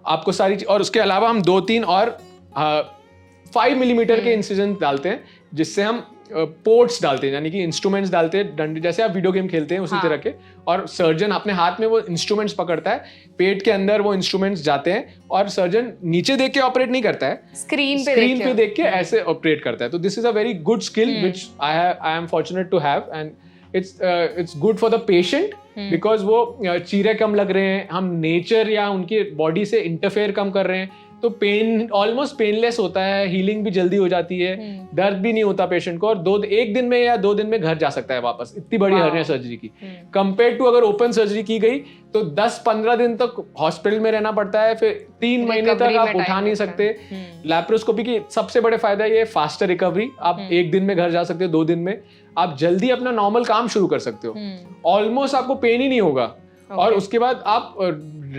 S1: आपको सारी चीज। और उसके अलावा हम 2-3 और 5 मिलीमीटर के इंसिजन डालते हैं, जिससे हम पोर्ट्स डालते हैं, यानी कि इंस्ट्रूमेंट्स डालते हैं, डंडे जैसे आप वीडियो गेम खेलते हैं उसी तरह के। और सर्जन अपने हाथ में वो इंस्ट्रूमेंट्स पकड़ता है, पेट के अंदर वो इंस्ट्रूमेंट्स जाते हैं और सर्जन नीचे देख के ऑपरेट नहीं करता है, स्क्रीन पे देख के ऐसे ऑपरेट करता है। तो this is a very good skill which I am fortunate to have, and it's good for the patient because वो चीरे कम लग रहे हैं, हम नेचर या उनकी बॉडी से इंटरफेयर कम कर रहे हैं, तो पेन ऑलमोस्ट पेनलेस होता है, हीलिंग भी जल्दी हो जाती है, दर्द भी नहीं होता पेशेंट को, और 1 दिन में या 2 दिन में घर जा सकता है वापस, इतनी बड़ी हर्निया सर्जरी की। कंपेयर टू अगर ओपन सर्जरी की गई तो 10-15 दिन तक हॉस्पिटल में रहना पड़ता है, फिर 3 महीने तक आप उठा नहीं सकते। लैप्रोस्कोपी की सबसे बड़े फायदा ये फास्टर रिकवरी, आप 1 दिन में घर जा सकते हो, 2 दिन में आप जल्दी अपना नॉर्मल काम शुरू कर सकते हो, ऑलमोस्ट आपको पेन ही नहीं होगा। और उसके बाद आप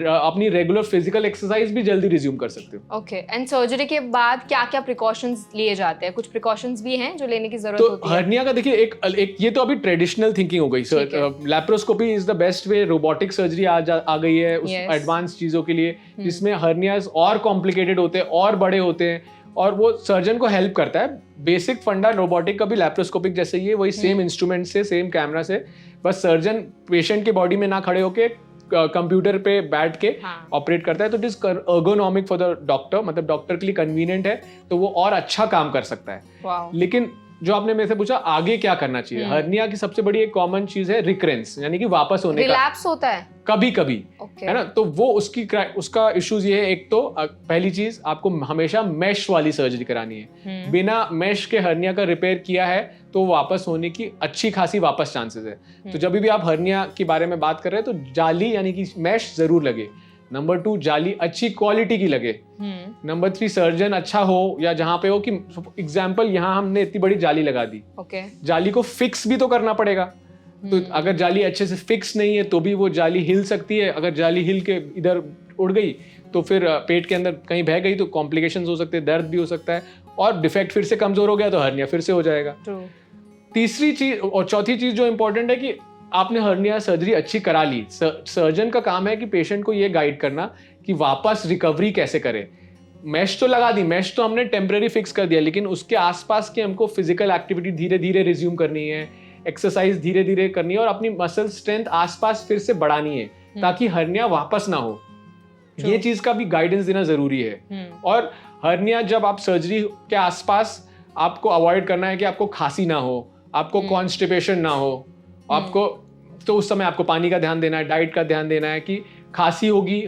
S1: अपनी रेगुलर फिजिकल एक्सरसाइज भी जल्दी रिज्यूम कर सकते हो।
S2: ओके, एंड सर्जरी के बाद क्या क्या प्रिकॉशंस लिए जाते हैं? कुछ प्रिकॉशंस भी हैं जो लेने की जरूरत होती है?
S1: हर्निया का देखिए एक ये तो अभी ट्रेडिशनल थिंकिंग हो गई sir, laparoscopy is the best way, robotic surgery आ गई है उस एडवांस चीजों के लिए, जिसमें हर्नियाज और कॉम्प्लिकेटेड होते हैं और बड़े होते हैं, और वो सर्जन को हेल्प करता है। बेसिक फंडा रोबोटिक का भी लैप्रोस्कोपिक जैसे ही है, वही सेम इंस्ट्रूमेंट से, सेम कैमरा से, बस सर्जन पेशेंट के बॉडी में ना खड़े होके कंप्यूटर पे बैठ के ऑपरेट करता है। तो it is ergonomic for the doctor, मतलब डॉक्टर के लिए कन्वीनियंट है, तो वो और अच्छा काम कर सकता है। लेकिन जो आपने मेरे से पूछा आगे क्या करना चाहिए, हर्निया की सबसे बड़ी एक कॉमन चीज है रिकरेंस, यानी कि वापस होने का,
S2: रिलैप्स होता है
S1: कभी कभी, है ना। तो वो उसका इश्यूज ये है, एक तो पहली चीज आपको हमेशा मैश वाली सर्जरी करानी है। बिना मैश के हर्निया का रिपेयर किया है तो वापस होने की अच्छी खासी वापस चांसेस है। तो जब भी आप हर्निया के बारे में बात कर रहे हैं तो जाली यानी कि मैश जरूर लगे, नंबर 2 जाली अच्छी क्वालिटी की लगे, नंबर 3 सर्जन अच्छा हो, या जहाँ पे हो कि एग्जाम्पल यहाँ हमने इतनी बड़ी जाली लगा दी,
S2: ओके
S1: जाली को फिक्स भी तो करना पड़ेगा। तो अगर जाली अच्छे से फिक्स नहीं है तो भी वो जाली हिल सकती है, अगर जाली हिल के इधर उड़ गई तो फिर पेट के अंदर कहीं बह गई तो कॉम्प्लिकेशंस हो सकते हैं, दर्द भी हो सकता है, और डिफेक्ट फिर से कमजोर हो गया तो हर्निया फिर से हो जाएगा। तीसरी चीज और चौथी चीज जो इंपॉर्टेंट है कि आपने हर्निया सर्जरी अच्छी करा ली, सर्जन का काम है कि पेशेंट को ये गाइड करना कि वापस रिकवरी कैसे करे। मैश तो लगा दी, मैश तो हमने टेम्पररी फिक्स कर दिया, लेकिन उसके आसपास की हमको फिजिकल एक्टिविटी धीरे धीरे रिज्यूम करनी है, एक्सरसाइज धीरे धीरे करनी है, और अपनी मसल स्ट्रेंथ आसपास फिर से बढ़ानी है ताकि हर्निया वापस ना हो। ये चीज का भी गाइडेंस देना जरूरी है। और हर्निया जब आप सर्जरी के आसपास आपको अवॉइड करना है कि आपको खांसी ना हो, आपको कॉन्स्टिपेशन ना हो, आपको तो उस समय आपको पानी का ध्यान देना है, डाइट का ध्यान देना है कि खांसी होगी,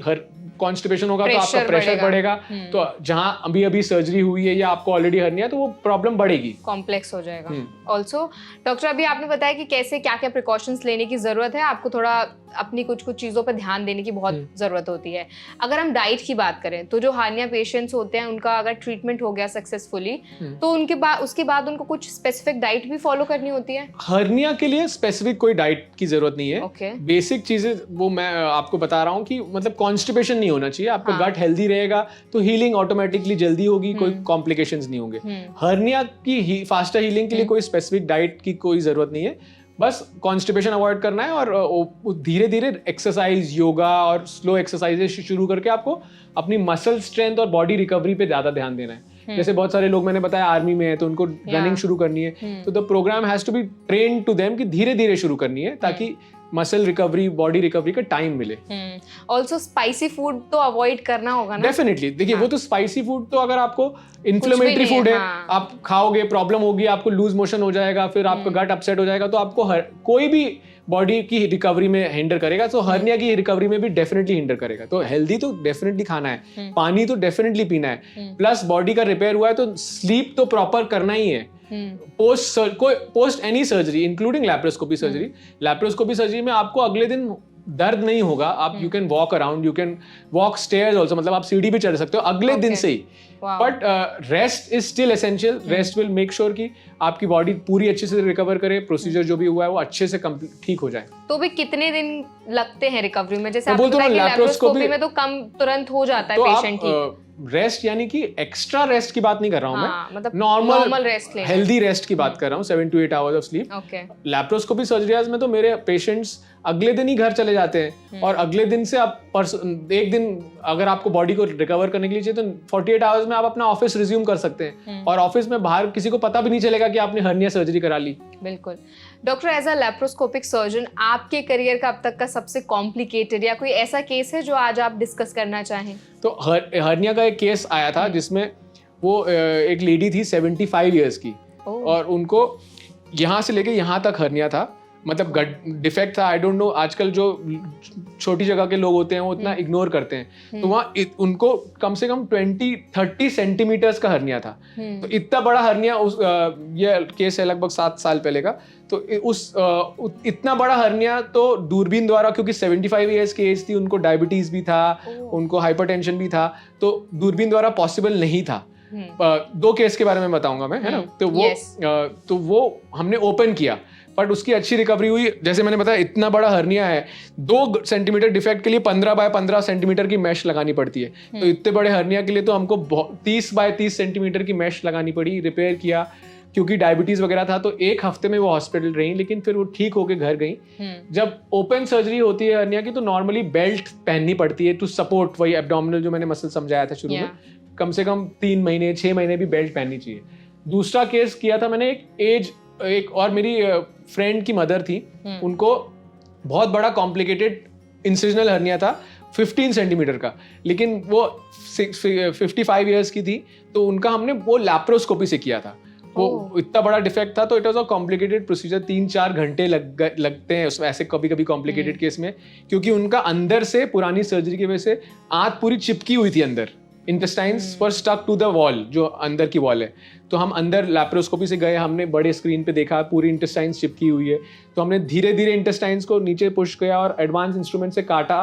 S1: कॉन्स्टिपेशन होगा तो आपका प्रेशर बढ़ेगा, तो जहां अभी अभी सर्जरी हुई है या आपको ऑलरेडी हर्निया तो वो प्रॉब्लम बढ़ेगी,
S2: कॉम्प्लेक्स हो जाएगा। ऑल्सो डॉक्टर अभी आपने बताया कि कैसे क्या क्या प्रिकॉशंस लेने की जरूरत है, आपको थोड़ा अपनी कुछ चीजों पर ध्यान देने की बहुत जरूरत होती है। अगर हम डाइट की बात करें तो जो हार्निया पेशेंट्स होते हैं उनका अगर ट्रीटमेंट हो गया सक्सेसफुली तो उनके बाद उसके बाद उनको कुछ स्पेसिफिक डाइट भी फॉलो करनी होती है।
S1: हर्निया के लिए स्पेसिफिक कोई डाइट की जरूरत नहीं है।
S2: Okay.
S1: बेसिक चीजें वो मैं आपको बता रहा हूँ कि मतलब कॉन्स्टिपेशन नहीं होना चाहिए, आपका गट हेल्दी रहेगा तो हीलिंग ऑटोमेटिकली जल्दी होगी, कोई कॉम्प्लिकेशंस नहीं होंगे। हर्निया की फास्टर हीलिंग के लिए कोई स्पेसिफिक डाइट की कोई जरूरत नहीं है, बस कॉन्स्टिपेशन अवॉइड करना है और धीरे धीरे एक्सरसाइज, योगा और स्लो एक्सरसाइजेज शुरू करके आपको अपनी मसल स्ट्रेंथ और बॉडी रिकवरी पे ज्यादा ध्यान देना है। जैसे बहुत सारे लोग मैंने बताया आर्मी में है तो उनको रनिंग शुरू करनी है, तो the program has to be train to them कि धीरे धीरे शुरू करनी है ताकि मसल रिकवरी, बॉडी रिकवरी का टाइम मिले।
S2: ऑल्सो स्पाइसी फूड तो अवॉइड करना होगा ना।
S1: डेफिनेटली देखिए वो तो स्पाइसी फूड तो अगर आपको इन्फ्लेमेटरी फूड है, आप खाओगे प्रॉब्लम होगी, आपको लूज मोशन हो जाएगा, फिर आपका गट अपसेट हो जाएगा, तो आपको कोई भी बॉडी की रिकवरी में हिंडर करेगा, तो हर्निया की रिकवरी में भी डेफिनेटली हिंडर करेट तो हेल्दी तो डेफिनेटली खाना है, पानी तो डेफिनेटली पीना है, प्लस बॉडी का रिपेयर हुआ है तो स्लीप तो प्रॉपर करना ही है। Post any surgery including laparoscopy surgery में आपको अगले दिन दर्द नहीं होगा, आप you can walk around, you can walk stairs also, मतलब आप सीढ़ी भी चढ़ सकते हो अगले दिन से ही। But rest is still essential, rest will make sure कि आपकी बॉडी पूरी अच्छे से रिकवर करे, प्रोसीजर जो भी हुआ है वो अच्छे से ठीक हो जाए।
S2: तो भी कितने दिन लगते हैं रिकवरी में? जैसे आपने बताया कि लैप्रोस्कोपी में तो कम तुरंत हो जाता है पेशेंट की।
S1: रेस्ट यानी कि एक्स्ट्रा रेस्ट की बात नहीं कर रहा हूं मैं,
S2: मतलब
S1: नॉर्मल
S2: रेस्ट ले,
S1: हेल्दी रेस्ट की बात कर रहा हूं, 7 to 8 hours of sleep. Laparoscopy surgeries में तो मेरे पेशेंट्स अगले दिन ही घर चले जाते हैं, और अगले दिन से आप एक दिन अगर आपको बॉडी को रिकवर करने के लिए चाहिए तो 48 आवर्स में आप अपना ऑफिस रिज्यूम कर सकते हैं, और ऑफिस में बाहर किसी को पता भी नहीं चलेगा कि आपने हर्निया सर्जरी करा ली।
S2: बिल्कुल। Doctor, as a laparoscopic surgeon आपके करियर का अब तक का सबसे कॉम्प्लिकेटेड या कोई ऐसा केस है जो आज आप डिस्कस करना चाहें?
S1: तो हर्निया का एक केस आया था जिसमें वो एक लेडी थी 75 ईयर्स की, और उनको यहाँ से लेके यहाँ तक हर्निया था, मतलब गट डिफेक्ट था। आई डोंट नो, आजकल जो छोटी जगह के लोग होते हैं वो इतना इग्नोर करते हैं, तो वहाँ उनको कम से कम 20-30 सेंटीमीटर्स का हर्निया था। तो इतना बड़ा हर्निया ये केस है लगभग 7 साल पहले का, तो इतना बड़ा हर्निया तो दूरबीन द्वारा, क्योंकि 75 ईयर्स की एज थी, उनको डायबिटीज भी था, उनको हाइपरटेंशन भी था, तो दूरबीन द्वारा पॉसिबल नहीं था। 2 केस के बारे में बताऊंगा मैं, है ना। तो वो हमने ओपन किया, बट उसकी अच्छी रिकवरी हुई। जैसे मैंने बताया इतना बड़ा हर्निया है, 2 सेंटीमीटर डिफेक्ट के लिए 15 बाय 15 सेंटीमीटर की मैश लगानी पड़ती है, तो इतने बड़े हर्निया के लिए तो हमको 30 बाय 30 सेंटीमीटर की मैश लगानी पड़ी। रिपेयर किया, क्योंकि डायबिटीज वगैरह था, तो 1 हफ्ते में वो हॉस्पिटल रही, लेकिन फिर वो ठीक होके घर गई। जब ओपन सर्जरी होती है हर्निया की तो नॉर्मली बेल्ट पहननी पड़ती है टू सपोर्ट, वही एब्डोमिनल जो मैंने मसल समझाया था शुरू में, कम से कम 3 महीने 6 महीने भी बेल्ट पहननी चाहिए। दूसरा केस किया था मैंने, एक और मेरी फ्रेंड की मदर थी, उनको बहुत बड़ा कॉम्प्लिकेटेड इंसिजनल हर्निया था 15 सेंटीमीटर का, लेकिन वो 55 ईयर्स की थी, तो उनका हमने वो लैप्रोस्कोपी से किया था। वो इतना बड़ा डिफेक्ट था, तो it was a complicated procedure, 3-4 घंटे लगते हैं उसमें, ऐसे कभी कभी कॉम्प्लिकेटेड केस में, क्योंकि उनका अंदर से पुरानी सर्जरी की वजह से आंत पूरी चिपकी हुई थी अंदर, intestines were stuck to the wall, जो अंदर की वॉल है। तो हम अंदर लैप्रोस्कोपी से गए, हमने बड़े स्क्रीन पे देखा पूरी इंटेस्टाइन्स चिपकी हुई है, तो हमने धीरे धीरे इंटेस्टाइन्स को नीचे पुश किया और एडवांस इंस्ट्रूमेंट से काटा,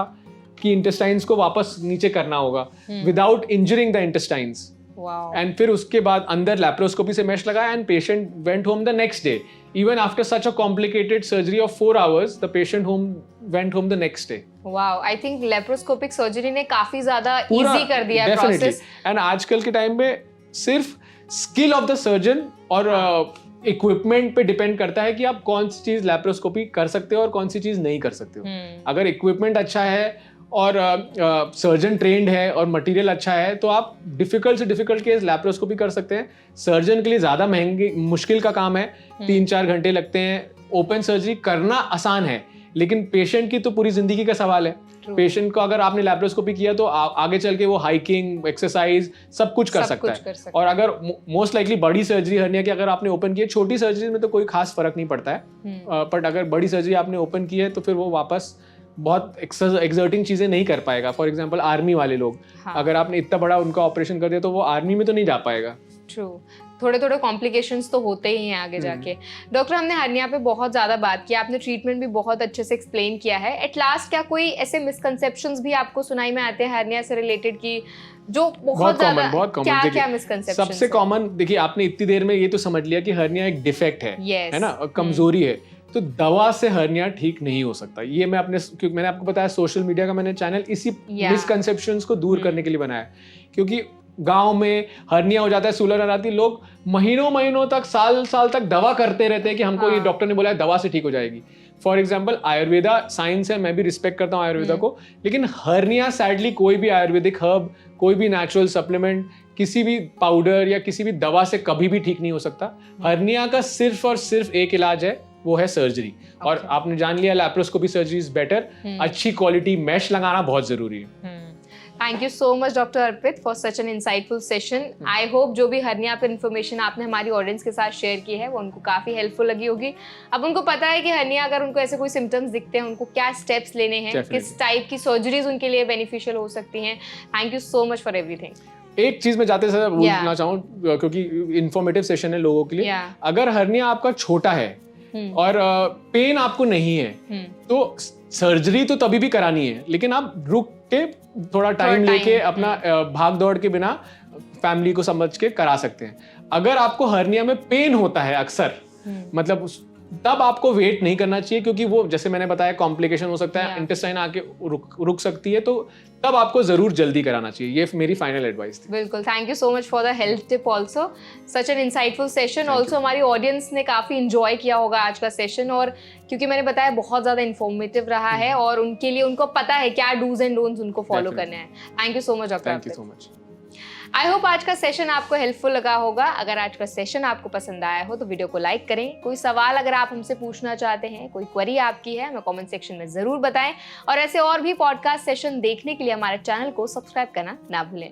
S1: कि इंटेस्टाइन्स को वापस नीचे करना होगा without injuring the intestines.
S2: Wow.
S1: And फिर उसके बाद अंदर लैप्रोस्कोपी से मेश लगाया and patient went home the next day. Even after such a complicated surgery of 4 hours the patient went home the next day.
S2: Wow, I think laparoscopic surgery ने काफी ज्यादा easy कर दिया है प्रोसेस।
S1: एंड आजकल के time में सिर्फ स्किल ऑफ द सर्जन और इक्विपमेंट पे डिपेंड करता है कि आप कौन सी चीज लैप्रोस्कोपी कर सकते हो और कौन सी चीज नहीं कर सकते हो। अगर इक्विपमेंट अच्छा है और सर्जन ट्रेंड है और मटेरियल अच्छा है तो आप डिफिकल्ट से डिफिकल्ट केस लैप्रोस्कोपी कर सकते हैं। सर्जन के लिए ज़्यादा महंगी मुश्किल का काम है, 3-4 घंटे लगते हैं। ओपन सर्जरी करना आसान है लेकिन पेशेंट की तो पूरी जिंदगी का सवाल है। पेशेंट को अगर आपने लैप्रोस्कोपी किया तो आगे चल के वो हाइकिंग, एक्सरसाइज सब कुछ कर सकता है। और अगर मोस्ट लाइकली बड़ी सर्जरी हर्निया की अगर आपने ओपन की है, छोटी सर्जरी में तो कोई खास फर्क नहीं पड़ता है, बट अगर बड़ी सर्जरी आपने ओपन की है तो फिर वो वापस बहुत एक्सर्टिंग चीजें नहीं कर पाएगा। फॉर एग्जांपल आर्मी वाले लोग, अगर आपने इतना बड़ा उनका ऑपरेशन कर दिया तो वो आर्मी में तो नहीं जा पाएगा।
S2: ट्रू, थोड़े कॉम्प्लिकेशंस तो होते ही हैं आगे जाके। डॉक्टर, हमने हर्निया पे बहुत ज़्यादा बात की, आपने ट्रीटमेंट भी बहुत अच्छे से एक्सप्लेन किया है। एट लास्ट क्या कोई ऐसे मिसकंसेप्शंस भी आपको सुनाई में आते हैं हर्निया से रिलेटेड की जो बहुत ज़्यादा, क्या मिसकंसेप्शंस?
S1: सबसे कॉमन देखिए, आपने इतनी देर में ये तो समझ लिया कि हर्निया एक डिफेक्ट है ना, कमजोरी है, तो दवा से हर्निया ठीक नहीं हो सकता। ये मैं क्योंकि मैंने आपको बताया सोशल मीडिया का मैंने चैनल इसी मिसकंसेप्शंस को दूर करने के लिए बनाया, क्योंकि गांव में हर्निया हो जाता है, सूलर आ जाती है, लोग महीनों तक साल तक दवा करते रहते हैं कि हमको ये डॉक्टर ने बोला है दवा से ठीक हो जाएगी। फॉर एग्जाम्पल आयुर्वेदा साइंस है, मैं भी रिस्पेक्ट करता हूँ आयुर्वेदा को, लेकिन हर्निया सैडली कोई भी आयुर्वेदिक हर्ब, कोई भी नेचुरल सप्लीमेंट, किसी भी पाउडर या किसी भी दवा से कभी भी ठीक नहीं हो सकता। हर्निया का सिर्फ और सिर्फ एक इलाज है, वो है सर्जरी। और आपने जान लिया लैप्रोस्कोपी सर्जरी इज बेटर। अच्छी क्वालिटी मैश लगाना बहुत जरूरी है।
S2: Thank you so much doctor Arpit for such an insightful session. I hope जो भी हर्निया पर इन्फॉर्मेशन आपने हमारी ऑडियंस के साथ शेयर की है वो उनको काफी हेल्पफुल लगी होगी। अब उनको पता है कि हर्निया अगर उनको ऐसे कोई सिम्टम्स दिखते हैं उनको क्या स्टेप्स लेने हैं, किस टाइप की सर्जरीज उनके लिए बेनिफिशियल हो सकती हैं। Thank you so much for everything.
S1: एक चीज मैं जाते समय बोलना चाहूँ, क्योंकि इंफॉर्मेटिव सेशन है लोगों के लिए, अगर हर्निया आपका छोटा है और पेन आपको नहीं है तो सर्जरी तो तभी भी करानी है, लेकिन आप रुक के थोड़ा टाइम लेके अपना भाग दौड़ के बिना फैमिली को समझ के करा सकते हैं। अगर आपको हर्निया में पेन होता है अक्सर, मतलब तब आपको वेट नहीं करना चाहिए, क्योंकि वो जैसे मैंने बताया कॉम्प्लिकेशन हो सकता है, इंटेस्टाइन आके रुक सकती है, तो तब आपको जरूर जल्दी कराना चाहिए। ये मेरी फाइनल एडवाइस थी।
S2: बिल्कुल, thank you so much for the health tip also, such an insightful session. Also हमारी ऑडियंस ने काफी इंजॉय किया होगा आज का सेशन, और क्योंकि मैंने बताया बहुत ज्यादा इन्फॉर्मेटिव रहा है और उनके लिए उनको पता है क्या डूज एंड डोंट्स उनको फॉलो करने हैं। Thank you so much doctor.
S1: Thank you so much.
S2: I hope आज का सेशन आपको हेल्पफुल लगा होगा। अगर आज का सेशन आपको पसंद आया हो तो वीडियो को लाइक करें। कोई सवाल अगर आप हमसे पूछना चाहते हैं, कोई क्वेरी आपकी है, हमें कमेंट सेक्शन में जरूर बताएं। और ऐसे और भी पॉडकास्ट सेशन देखने के लिए हमारे चैनल को सब्सक्राइब करना ना भूलें।